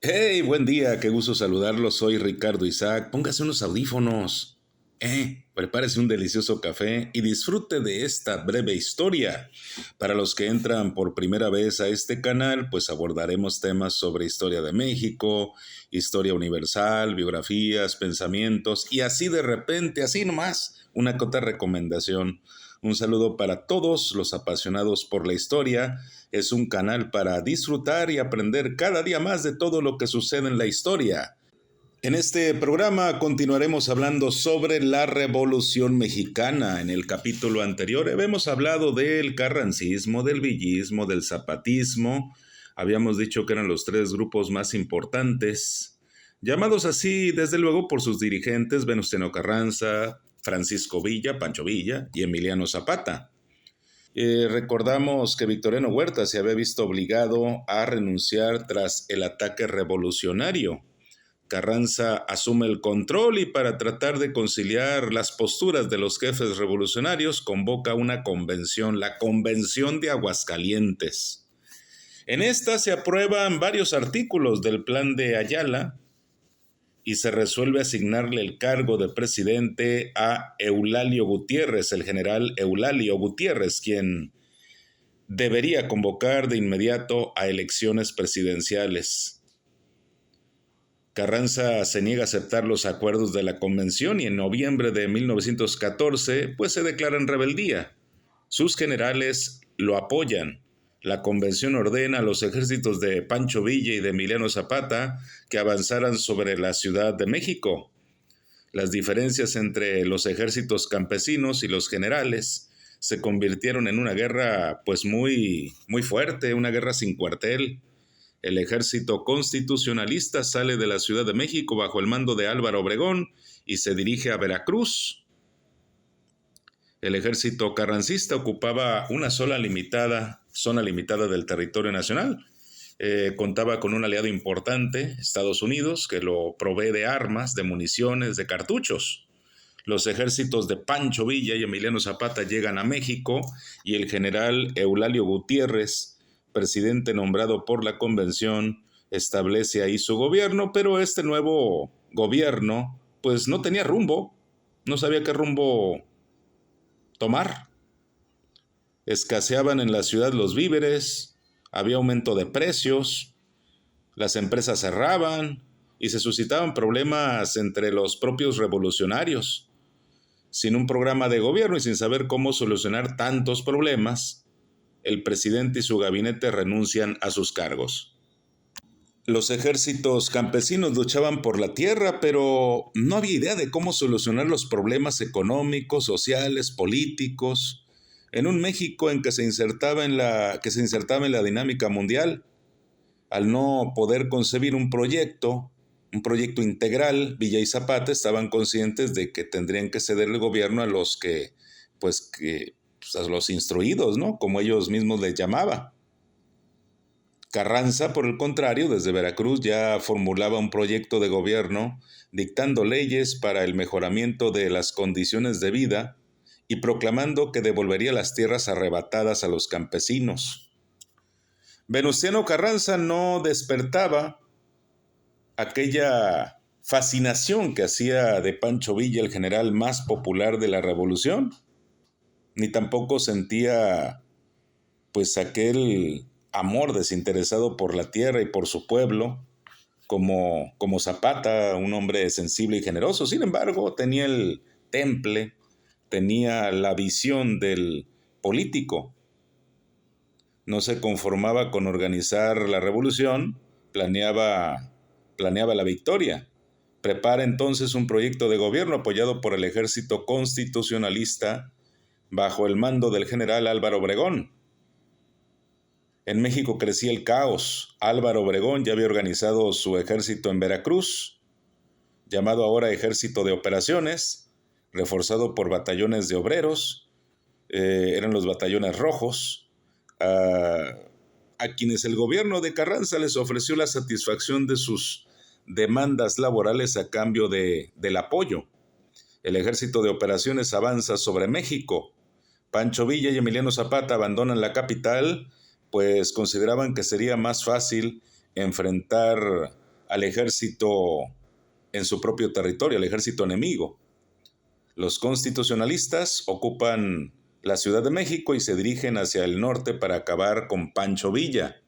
Hey, buen día, qué gusto saludarlos. Soy Ricardo Isaac. Póngase unos audífonos. Prepárese un delicioso café y disfrute de esta breve historia. Para los que entran por primera vez a este canal, pues abordaremos temas sobre historia de México, historia universal, biografías, pensamientos y así de repente, así nomás, una cota recomendación. Un saludo para todos los apasionados por la historia. Es un canal para disfrutar y aprender cada día más de todo lo que sucede en la historia. En este programa continuaremos hablando sobre la Revolución Mexicana. En el capítulo anterior hemos hablado del carrancismo, del villismo, del zapatismo. Habíamos dicho que eran los tres grupos más importantes, llamados así desde luego por sus dirigentes Venustiano Carranza, Francisco Villa, Pancho Villa y Emiliano Zapata. Recordamos que Victoriano Huerta se había visto obligado a renunciar tras el ataque revolucionario. Carranza asume el control y para tratar de conciliar las posturas de los jefes revolucionarios convoca una convención, la Convención de Aguascalientes. En esta se aprueban varios artículos del Plan de Ayala y se resuelve asignarle el cargo de presidente a Eulalio Gutiérrez, el general Eulalio Gutiérrez, quien debería convocar de inmediato a elecciones presidenciales. Carranza se niega a aceptar los acuerdos de la convención y en noviembre de 1914 pues se declara en rebeldía. Sus generales lo apoyan. La convención ordena a los ejércitos de Pancho Villa y de Emiliano Zapata que avanzaran sobre la Ciudad de México. Las diferencias entre los ejércitos campesinos y los generales se convirtieron en una guerra pues muy fuerte, una guerra sin cuartel. El ejército constitucionalista sale de la Ciudad de México bajo el mando de Álvaro Obregón y se dirige a Veracruz. El ejército carrancista ocupaba una zona limitada del territorio nacional. Contaba con un aliado importante, Estados Unidos, que lo provee de armas, de municiones, de cartuchos. Los ejércitos de Pancho Villa y Emiliano Zapata llegan a México y el general Eulalio Gutiérrez, presidente nombrado por la convención, establece ahí su gobierno, pero este nuevo gobierno pues no tenía rumbo, no sabía qué rumbo tomar. Escaseaban en la ciudad los víveres, había aumento de precios, las empresas cerraban y se suscitaban problemas entre los propios revolucionarios. Sin un programa de gobierno y sin saber cómo solucionar tantos problemas, el presidente y su gabinete renuncian a sus cargos. Los ejércitos campesinos luchaban por la tierra, pero no había idea de cómo solucionar los problemas económicos, sociales, políticos, en un México en que se insertaba en la dinámica mundial. Al no poder concebir un proyecto integral, Villa y Zapata estaban conscientes de que tendrían que ceder el gobierno a los a los instruidos, ¿no? Como ellos mismos les llamaba. Carranza, por el contrario, desde Veracruz ya formulaba un proyecto de gobierno dictando leyes para el mejoramiento de las condiciones de vida y proclamando que devolvería las tierras arrebatadas a los campesinos. Venustiano Carranza no despertaba aquella fascinación que hacía de Pancho Villa el general más popular de la revolución, ni tampoco sentía pues aquel amor desinteresado por la tierra y por su pueblo, como Zapata, un hombre sensible y generoso. Sin embargo, tenía el temple, tenía la visión del político. No se conformaba con organizar la revolución, planeaba la victoria. Prepara entonces un proyecto de gobierno apoyado por el ejército constitucionalista bajo el mando del general Álvaro Obregón. En México crecía el caos. Álvaro Obregón ya había organizado su ejército en Veracruz, llamado ahora Ejército de Operaciones, reforzado por batallones de obreros, eran los batallones rojos, a quienes el gobierno de Carranza les ofreció la satisfacción de sus demandas laborales a cambio del apoyo. El Ejército de Operaciones avanza sobre México. Pancho Villa y Emiliano Zapata abandonan la capital, pues consideraban que sería más fácil enfrentar al ejército en su propio territorio, al ejército enemigo. Los constitucionalistas ocupan la Ciudad de México y se dirigen hacia el norte para acabar con Pancho Villa.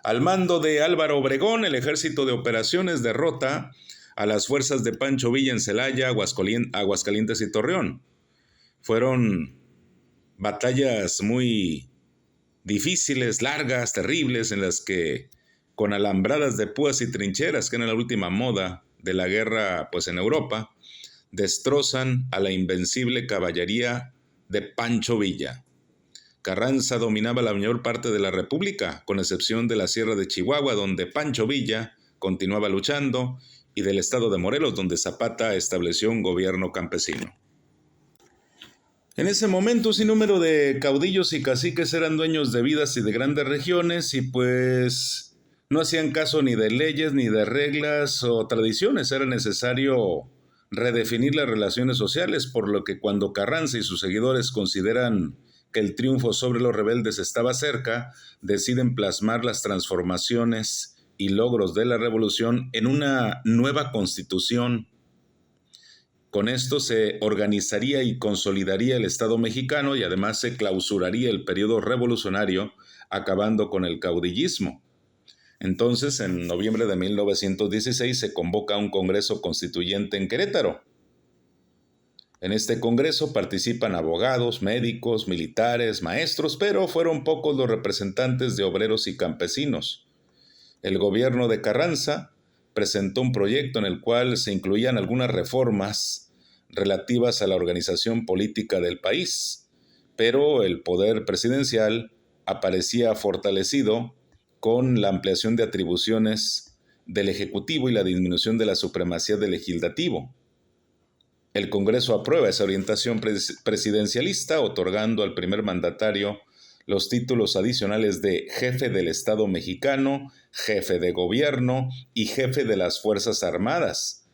Al mando de Álvaro Obregón, el ejército de operaciones derrota a las fuerzas de Pancho Villa en Celaya, Aguascalientes y Torreón. Fueron batallas muy difíciles, largas, terribles, en las que con alambradas de púas y trincheras, que era la última moda de la guerra pues en Europa, destrozan a la invencible caballería de Pancho Villa. Carranza dominaba la mayor parte de la República, con excepción de la Sierra de Chihuahua, donde Pancho Villa continuaba luchando, y del estado de Morelos, donde Zapata estableció un gobierno campesino. En ese momento, un sinnúmero de caudillos y caciques eran dueños de vidas y de grandes regiones, y pues no hacían caso ni de leyes, ni de reglas o tradiciones. Era necesario redefinir las relaciones sociales, por lo que cuando Carranza y sus seguidores consideran que el triunfo sobre los rebeldes estaba cerca, deciden plasmar las transformaciones y logros de la revolución en una nueva constitución. Con esto se organizaría y consolidaría el Estado mexicano y además se clausuraría el periodo revolucionario, acabando con el caudillismo. Entonces, en noviembre de 1916 se convoca un Congreso Constituyente en Querétaro. En este Congreso participan abogados, médicos, militares, maestros, pero fueron pocos los representantes de obreros y campesinos. El gobierno de Carranza presentó un proyecto en el cual se incluían algunas reformas relativas a la organización política del país, pero el poder presidencial aparecía fortalecido con la ampliación de atribuciones del Ejecutivo y la disminución de la supremacía del Legislativo. El Congreso aprueba esa orientación presidencialista, otorgando al primer mandatario los títulos adicionales de jefe del Estado mexicano, jefe de gobierno y jefe de las Fuerzas Armadas.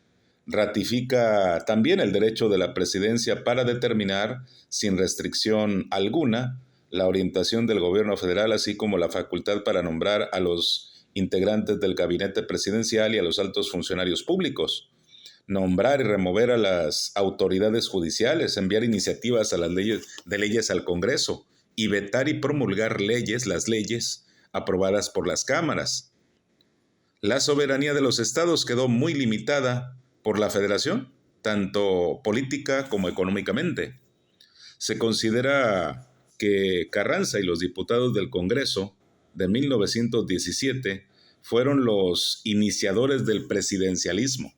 Ratifica también el derecho de la presidencia para determinar, sin restricción alguna, la orientación del gobierno federal, así como la facultad para nombrar a los integrantes del gabinete presidencial y a los altos funcionarios públicos, nombrar y remover a las autoridades judiciales, enviar iniciativas a las leyes al Congreso y vetar y promulgar las leyes aprobadas por las cámaras. La soberanía de los estados quedó muy limitada por la federación, tanto política como económicamente. Se considera que Carranza y los diputados del Congreso de 1917 fueron los iniciadores del presidencialismo.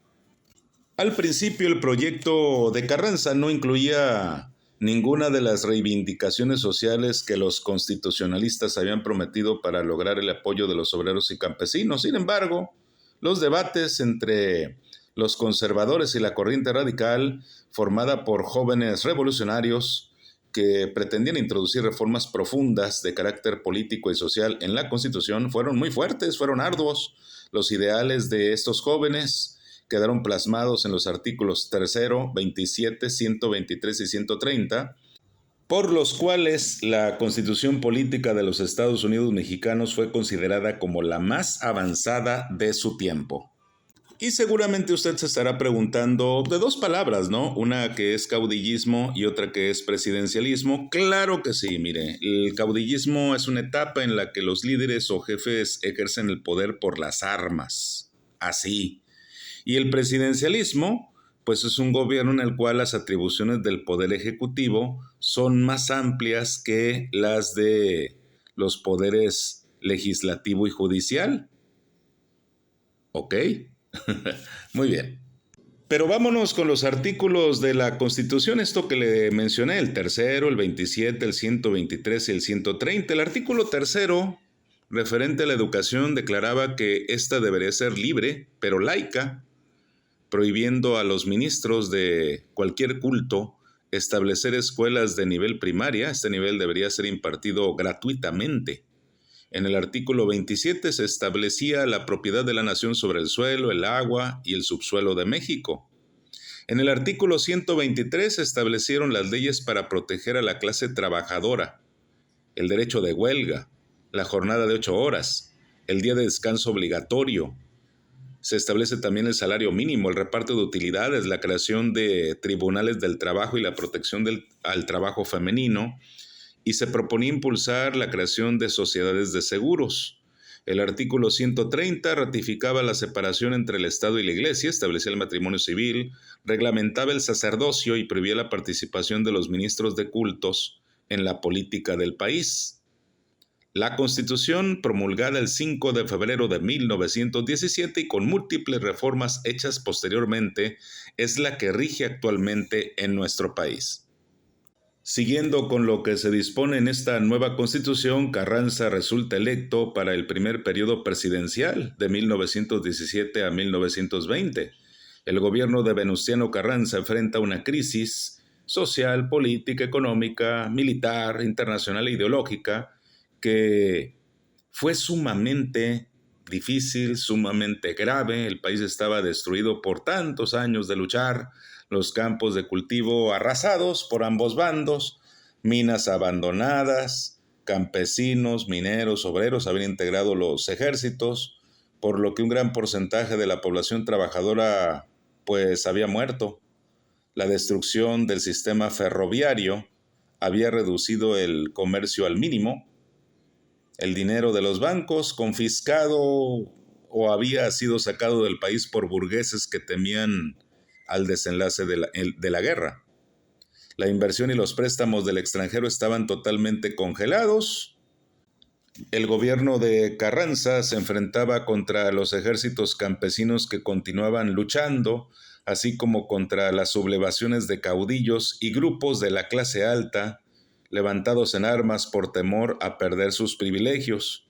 Al principio, el proyecto de Carranza no incluía ninguna de las reivindicaciones sociales que los constitucionalistas habían prometido para lograr el apoyo de los obreros y campesinos. Sin embargo, los debates entre los conservadores y la corriente radical, formada por jóvenes revolucionarios que pretendían introducir reformas profundas de carácter político y social en la Constitución, fueron muy fuertes, fueron arduos. Los ideales de estos jóvenes quedaron plasmados en los artículos 3, 27, 123 y 130, por los cuales la Constitución Política de los Estados Unidos Mexicanos fue considerada como la más avanzada de su tiempo. Y seguramente usted se estará preguntando de dos palabras, ¿no? Una que es caudillismo y otra que es presidencialismo. Claro que sí, mire, el caudillismo es una etapa en la que los líderes o jefes ejercen el poder por las armas. Así. Y el presidencialismo, pues es un gobierno en el cual las atribuciones del poder ejecutivo son más amplias que las de los poderes legislativo y judicial. ¿Ok? Muy bien. Pero vámonos con los artículos de la Constitución, esto que le mencioné, el 3, el 27, el 123 y el 130. El artículo 3, referente a la educación, declaraba que ésta debería ser libre, pero laica, prohibiendo a los ministros de cualquier culto establecer escuelas de nivel primaria. Este nivel debería ser impartido gratuitamente. En el artículo 27 se establecía la propiedad de la nación sobre el suelo, el agua y el subsuelo de México. En el artículo 123 se establecieron las leyes para proteger a la clase trabajadora, el derecho de huelga, la jornada de 8 horas, el día de descanso obligatorio, Se establece también el salario mínimo, el reparto de utilidades, la creación de tribunales del trabajo y la protección al trabajo femenino, y se proponía impulsar la creación de sociedades de seguros. El artículo 130 ratificaba la separación entre el Estado y la Iglesia, establecía el matrimonio civil, reglamentaba el sacerdocio y prohibía la participación de los ministros de cultos en la política del país. La Constitución, promulgada el 5 de febrero de 1917 y con múltiples reformas hechas posteriormente, es la que rige actualmente en nuestro país. Siguiendo con lo que se dispone en esta nueva Constitución, Carranza resulta electo para el primer periodo presidencial de 1917 a 1920. El gobierno de Venustiano Carranza enfrenta una crisis social, política, económica, militar, internacional e ideológica que fue sumamente difícil, sumamente grave. El país estaba destruido por tantos años de luchar, los campos de cultivo arrasados por ambos bandos, minas abandonadas, campesinos, mineros, obreros habían integrado los ejércitos, por lo que un gran porcentaje de la población trabajadora pues había muerto. La destrucción del sistema ferroviario había reducido el comercio al mínimo. El dinero de los bancos confiscado o había sido sacado del país por burgueses que temían al desenlace de la guerra. La inversión y los préstamos del extranjero estaban totalmente congelados. El gobierno de Carranza se enfrentaba contra los ejércitos campesinos que continuaban luchando, así como contra las sublevaciones de caudillos y grupos de la clase alta, levantados en armas por temor a perder sus privilegios.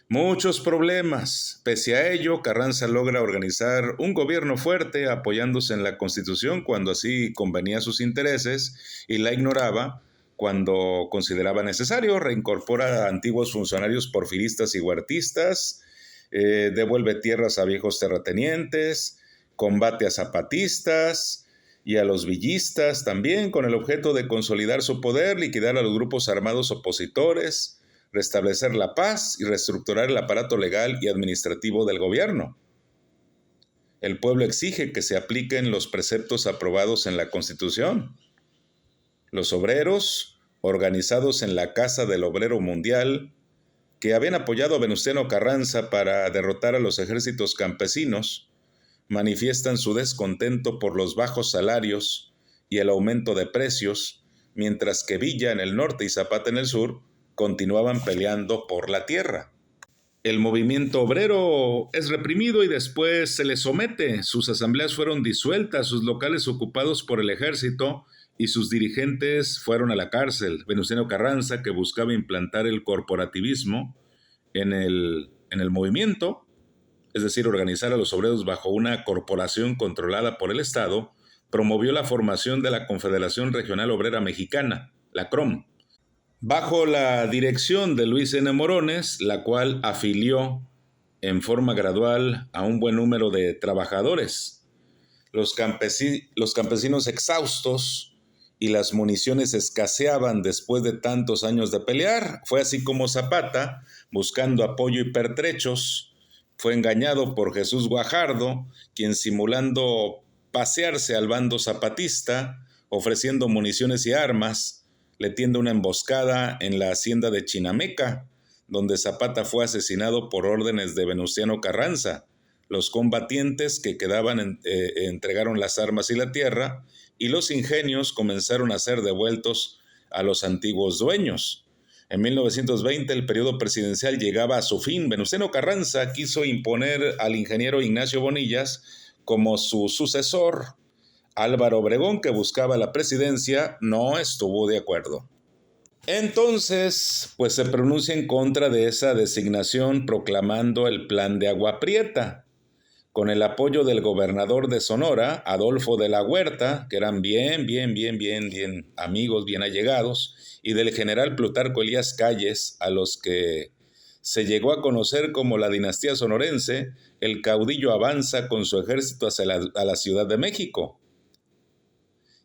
Muchos problemas. Pese a ello, Carranza logra organizar un gobierno fuerte apoyándose en la Constitución cuando así convenía a sus intereses y la ignoraba cuando consideraba necesario. Reincorpora a antiguos funcionarios porfiristas y huertistas, devuelve tierras a viejos terratenientes, combate a zapatistas y a los villistas también con el objeto de consolidar su poder, liquidar a los grupos armados opositores, restablecer la paz y reestructurar el aparato legal y administrativo del gobierno. El pueblo exige que se apliquen los preceptos aprobados en la Constitución. Los obreros, organizados en la Casa del Obrero Mundial, que habían apoyado a Venustiano Carranza para derrotar a los ejércitos campesinos, manifiestan su descontento por los bajos salarios y el aumento de precios, mientras que Villa en el norte y Zapata en el sur continuaban peleando por la tierra. El movimiento obrero es reprimido y después se le somete. Sus asambleas fueron disueltas, sus locales ocupados por el ejército y sus dirigentes fueron a la cárcel. Venustiano Carranza, que buscaba implantar el corporativismo en el movimiento, es decir, organizar a los obreros bajo una corporación controlada por el Estado, promovió la formación de la Confederación Regional Obrera Mexicana, la CROM, bajo la dirección de Luis N. Morones, la cual afilió en forma gradual a un buen número de trabajadores. Los campesinos exhaustos y las municiones escaseaban después de tantos años de pelear. Fue así como Zapata, buscando apoyo y pertrechos, fue engañado por Jesús Guajardo, quien simulando pasearse al bando zapatista, ofreciendo municiones y armas, le tiende una emboscada en la hacienda de Chinameca, donde Zapata fue asesinado por órdenes de Venustiano Carranza. Los combatientes que quedaban entregaron las armas y la tierra, y los ingenios comenzaron a ser devueltos a los antiguos dueños. En 1920 el periodo presidencial llegaba a su fin. Venustiano Carranza quiso imponer al ingeniero Ignacio Bonillas como su sucesor. Álvaro Obregón, que buscaba la presidencia, no estuvo de acuerdo. Entonces, pues se pronuncia en contra de esa designación proclamando el Plan de Agua Prieta, con el apoyo del gobernador de Sonora, Adolfo de la Huerta, que eran bien amigos, bien allegados, y del general Plutarco Elías Calles, a los que se llegó a conocer como la dinastía sonorense. El caudillo avanza con su ejército hacia la Ciudad de México.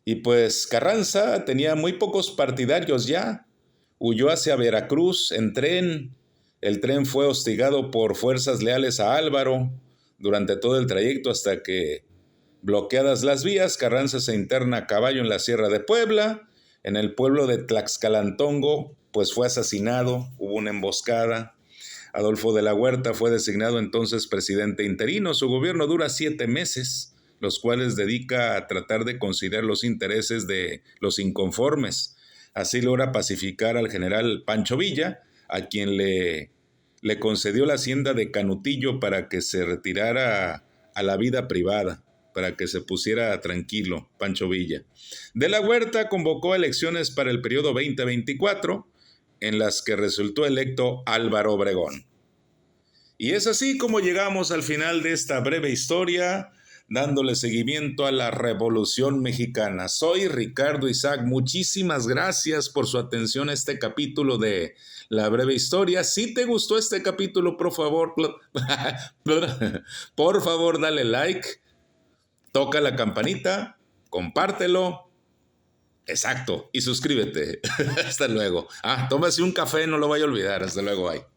Y pues Carranza tenía muy pocos partidarios ya. Huyó hacia Veracruz en tren. El tren fue hostigado por fuerzas leales a Álvaro, Durante todo el trayecto hasta que, bloqueadas las vías, Carranza se interna a caballo en la Sierra de Puebla. En el pueblo de Tlaxcalantongo, pues fue asesinado, hubo una emboscada. Adolfo de la Huerta fue designado entonces presidente interino. Su gobierno dura 7 meses, los cuales dedica a tratar de conciliar los intereses de los inconformes. Así logra pacificar al general Pancho Villa, a quien le concedió la hacienda de Canutillo para que se retirara a la vida privada, para que se pusiera tranquilo, Pancho Villa. De la Huerta convocó elecciones para el periodo 2024, en las que resultó electo Álvaro Obregón. Y es así como llegamos al final de esta breve historia, dándole seguimiento a la Revolución Mexicana. Soy Ricardo Isaac, muchísimas gracias por su atención a este capítulo de La Breve Historia. Si te gustó este capítulo, por favor, dale like, toca la campanita, compártelo. Exacto, y suscríbete. Hasta luego. Tómase un café, no lo vaya a olvidar. Hasta luego, bye.